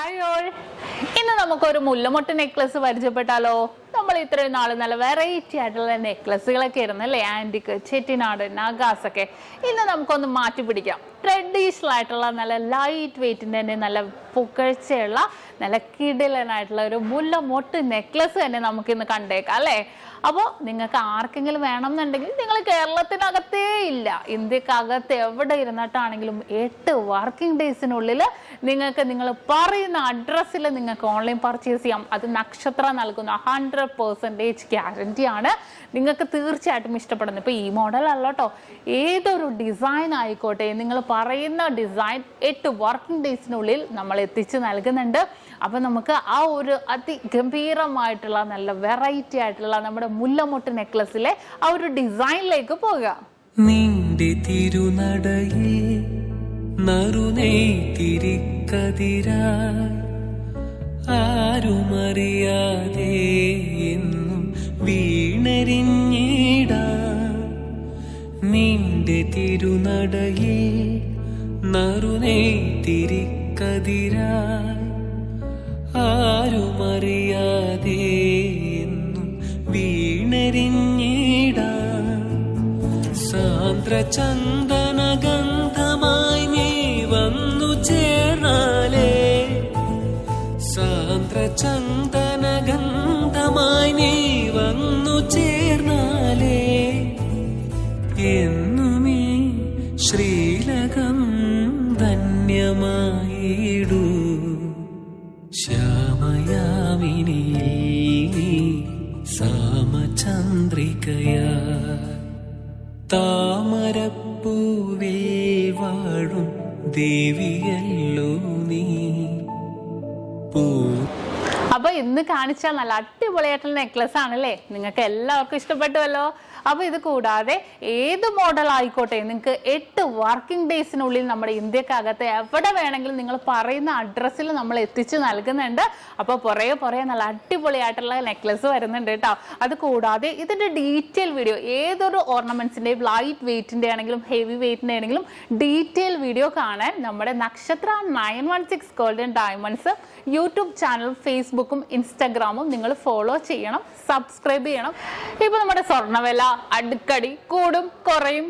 Hi all, ഇന്ന് നമുക്കൊരു മുല്ലമൊട്ട് necklace പരിചയപ്പെട്ടാലോ. നമ്മൾ ഇത്രയും നാൾ നല്ല വെറൈറ്റി ആയിട്ടുള്ള നെക്ലസുകളൊക്കെ ആയിരുന്നു അല്ലേ, ആൻറ്റിക്ക്, ചെട്ടിനാട്, നഗാസ് ഒക്കെ. ഇന്ന് നമുക്കൊന്ന് മാറ്റി പിടിക്കാം. ട്രഡീഷണൽ ആയിട്ടുള്ള നല്ല ലൈറ്റ് വെയിറ്റിൻ്റെ തന്നെ നല്ല പുകഴ്ചയുള്ള നല്ല കിടിലനായിട്ടുള്ള ഒരു മുല്ലമൊട്ട് നെക്ലസ് തന്നെ നമുക്കിന്ന് കണ്ടേക്കാം അല്ലേ. അപ്പോൾ നിങ്ങൾക്ക് ആർക്കെങ്കിലും വേണമെന്നുണ്ടെങ്കിൽ നിങ്ങൾ കേരളത്തിനകത്തേ ഇല്ല, ഇന്ത്യക്കകത്ത് എവിടെ ഇരുന്നിട്ടാണെങ്കിലും 8 വർക്കിംഗ് ഡേയ്സിനുള്ളിൽ നിങ്ങൾക്ക് നിങ്ങൾ പറയുന്ന അഡ്രസ്സിൽ നിങ്ങൾക്ക് ഓൺലൈൻ പർച്ചേസ് ചെയ്യാം. അത് നക്ഷത്ര നൽകുന്ന 100% ഗ്യാരണ്ടി ആണ്. നിങ്ങൾക്ക് തീർച്ചയായിട്ടും ഇഷ്ടപ്പെടുന്നു. ഇപ്പോൾ ഈ മോഡൽ അല്ല കേട്ടോ, ഏതൊരു ഡിസൈൻ ആയിക്കോട്ടെ, നിങ്ങൾ പറയുന്ന ഡിസൈൻ 8 വർക്കിംഗ് ഡേയ്സിനുള്ളിൽ നമ്മൾ എത്തിച്ച് നൽകുന്നുണ്ട്. അപ്പം നമുക്ക് ആ ഒരു അതിഗംഭീരമായിട്ടുള്ള നല്ല വെറൈറ്റി ആയിട്ടുള്ള നമ്മുടെ മുല്ലമൊട്ട് നെക്ലസിലെ ആ ഒരു ഡിസൈനിലേക്ക് പോകാം. നിന്റെ തിരുനടയിൽ നറുനെയ്തിരിക്കതിരായി ആരുമറിയാതെ എന്നും വീണരിഞ്ഞിടാ. നിന്റെ തിരുനടയിൽ നറുനെയ്തിരിക്കതിരായി ആരുമറിയാതെ എന്നും വീണരിഞ്ഞിടാ. സാന്ദ്രചന്ദന ഗന്ധമായി നീ വന്നു ചേർന്നാലേ, സാന്ദ്രചന്ദന ഗന്ധമായി നീ വന്നു ചേർന്നാലേ, എന്നുമീ ശ്രീലകം ധന്യമായിടൂ. ശ്യാമയാമിനി സാമചന്ദ്രികയാ, താമരപ്പൂവേ വാഴും ദേവിയല്ലോ നീ. അപ്പൊ ഇന്ന് കാണിച്ച നല്ല അടിപൊളിയായിട്ടുള്ള നെക്ലസ് ആണല്ലേ, നിങ്ങൾക്ക് എല്ലാവർക്കും ഇഷ്ടപ്പെട്ടുവല്ലോ. അപ്പൊ ഇത് കൂടാതെ ഏത് മോഡൽ ആയിക്കോട്ടെ, നിങ്ങൾക്ക് 8 വർക്കിംഗ് ഡേയ്സിനുള്ളിൽ നമ്മുടെ ഇന്ത്യക്കകത്ത് എവിടെ വേണമെങ്കിലും നിങ്ങൾ പറയുന്ന അഡ്രസ്സിൽ നമ്മൾ എത്തിച്ച് നൽകുന്നുണ്ട്. അപ്പോൾ പുറകെ നല്ല അടിപൊളിയായിട്ടുള്ള നെക്ലസ് വരുന്നുണ്ട് കേട്ടോ. അത് കൂടാതെ ഇതിന്റെ ഡീറ്റെയിൽ വീഡിയോ, ഏതൊരു ഓർണമെന്റ്സിന്റെയും ലൈറ്റ് വെയിറ്റിന്റെ ആണെങ്കിലും ഹെവി വെയിറ്റിന്റെ ആണെങ്കിലും ഡീറ്റെയിൽ വീഡിയോ കാണാൻ നമ്മുടെ നക്ഷത്ര 916 ഗോൾഡൻ ഡയമണ്ട്സ് യൂട്യൂബ് ചാനൽ, ഫേസ്ബുക്കും ഇൻസ്റ്റാഗ്രാമും നിങ്ങൾ ഫോളോ ചെയ്യണം, സബ്സ്ക്രൈബ് ചെയ്യണം. ഇപ്പൊ നമ്മുടെ സ്വർണ്ണവില അടുക്കടി കൂടും കുറയും,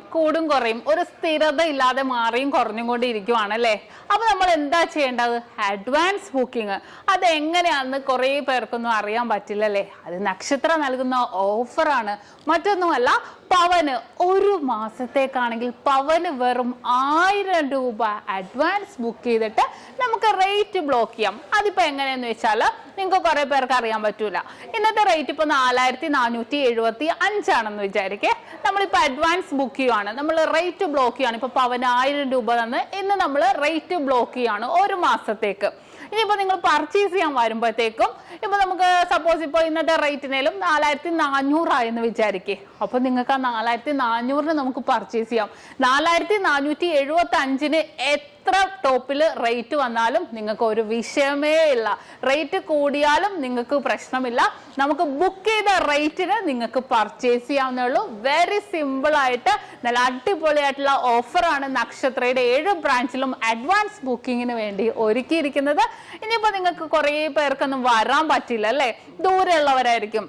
ഒരു സ്ഥിരത ഇല്ലാതെ മാറിയും കുറഞ്ഞും കൊണ്ടിരിക്കുവാണ് അല്ലേ. അപ്പൊ നമ്മൾ എന്താ ചെയ്യേണ്ടത്? Advance booking. അത് എങ്ങനെയാണെന്ന് കുറേ പേർക്കൊന്നും അറിയാൻ പറ്റില്ലല്ലേ. അത് നക്ഷത്ര നൽകുന്ന ഓഫറാണ്, മറ്റൊന്നുമല്ല. പവന് ഒരു മാസത്തേക്കാണെങ്കിൽ പവന് വെറും 1000 രൂപ അഡ്വാൻസ് ബുക്ക് ചെയ്തിട്ട് നമുക്ക് റേറ്റ് ബ്ലോക്ക് ചെയ്യാം. അതിപ്പോ എങ്ങനെയെന്ന് വെച്ചാൽ നിങ്ങൾക്ക് കുറെ പേർക്ക് അറിയാൻ പറ്റൂല. ഇന്നത്തെ റേറ്റ് ഇപ്പൊ 4475 ആണെന്ന് വിചാരിക്കേ. നമ്മളിപ്പോ അഡ്വാൻസ് ബുക്ക് ചെയ്യുവാണ്, നമ്മൾ റേറ്റ് ബ്ലോക്ക് ചെയ്യാണ്. ഇപ്പൊ പവന് 1000 രൂപ തന്ന് ഇന്ന് നമ്മൾ റേറ്റ് ബ്ലോക്ക് ചെയ്യാണ് ഒരു മാസത്തേക്ക്. ഇനിയിപ്പോ നിങ്ങൾ പർച്ചേസ് ചെയ്യാൻ വരുമ്പോഴത്തേക്കും ഇപ്പൊ നമുക്ക് സപ്പോസ് ഇപ്പോൾ ഇന്നത്തെ റേറ്റിനേലും 4400 ആയെന്ന് വിചാരിക്കേ. അപ്പൊ നിങ്ങൾക്ക് ആ 4400 നമുക്ക് പർച്ചേസ് ചെയ്യാം. 4475 എത്ര ടോപ്പിൽ റേറ്റ് വന്നാലും നിങ്ങൾക്ക് ഒരു വിഷയമേ ഇല്ല. റേറ്റ് കൂടിയാലും നിങ്ങൾക്ക് പ്രശ്നമില്ല. നമുക്ക് ബുക്ക് ചെയ്ത റേറ്റിന് നിങ്ങൾക്ക് പർച്ചേസ് ചെയ്യാവുന്നേ ഉള്ളൂ. വെരി സിമ്പിൾ ആയിട്ട് നല്ല അടിപൊളിയായിട്ടുള്ള ഓഫറാണ് നക്ഷത്രയുടെ 7 ബ്രാഞ്ചിലും അഡ്വാൻസ് ബുക്കിങ്ങിന് വേണ്ടി ഒരുക്കിയിരിക്കുന്നത്. ഇനിയിപ്പോ നിങ്ങൾക്ക് കുറേ പേർക്കൊന്നും വരാൻ പറ്റില്ല അല്ലേ, ദൂരെയുള്ളവരായിരിക്കും.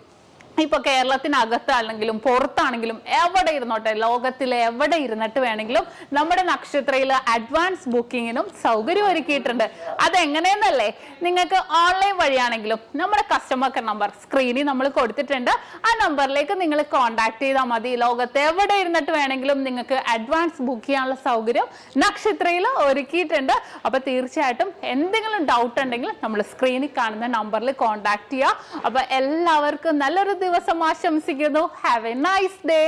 ഇപ്പൊ കേരളത്തിനകത്താണെങ്കിലും പുറത്താണെങ്കിലും എവിടെ ഇരുന്നോട്ടെ, ലോകത്തിലെ എവിടെ ഇരുന്നിട്ട് വേണമെങ്കിലും നമ്മുടെ നക്ഷത്രയിൽ അഡ്വാൻസ് ബുക്കിങ്ങിനും സൗകര്യം ഒരുക്കിയിട്ടുണ്ട്. അതെങ്ങനെയെന്നല്ലേ, നിങ്ങൾക്ക് ഓൺലൈൻ വഴിയാണെങ്കിലും നമ്മുടെ കസ്റ്റമർ കെയർ നമ്പർ സ്ക്രീനിൽ നമ്മൾ കൊടുത്തിട്ടുണ്ട്. ആ നമ്പറിലേക്ക് നിങ്ങൾ കോൺടാക്ട് ചെയ്താൽ മതി. ലോകത്ത് എവിടെ ഇരുന്നിട്ട് വേണമെങ്കിലും നിങ്ങൾക്ക് അഡ്വാൻസ് ബുക്ക് ചെയ്യാനുള്ള സൗകര്യം നക്ഷത്രയിൽ ഒരുക്കിയിട്ടുണ്ട്. അപ്പൊ തീർച്ചയായിട്ടും എന്തെങ്കിലും ഡൗട്ട് ഉണ്ടെങ്കിൽ നമ്മൾ സ്ക്രീനിൽ കാണുന്ന നമ്പറിൽ കോൺടാക്ട് ചെയ്യുക. അപ്പൊ എല്ലാവർക്കും നല്ലൊരു ദിവസം ആശംസിക്കുന്നു. Have A nice day.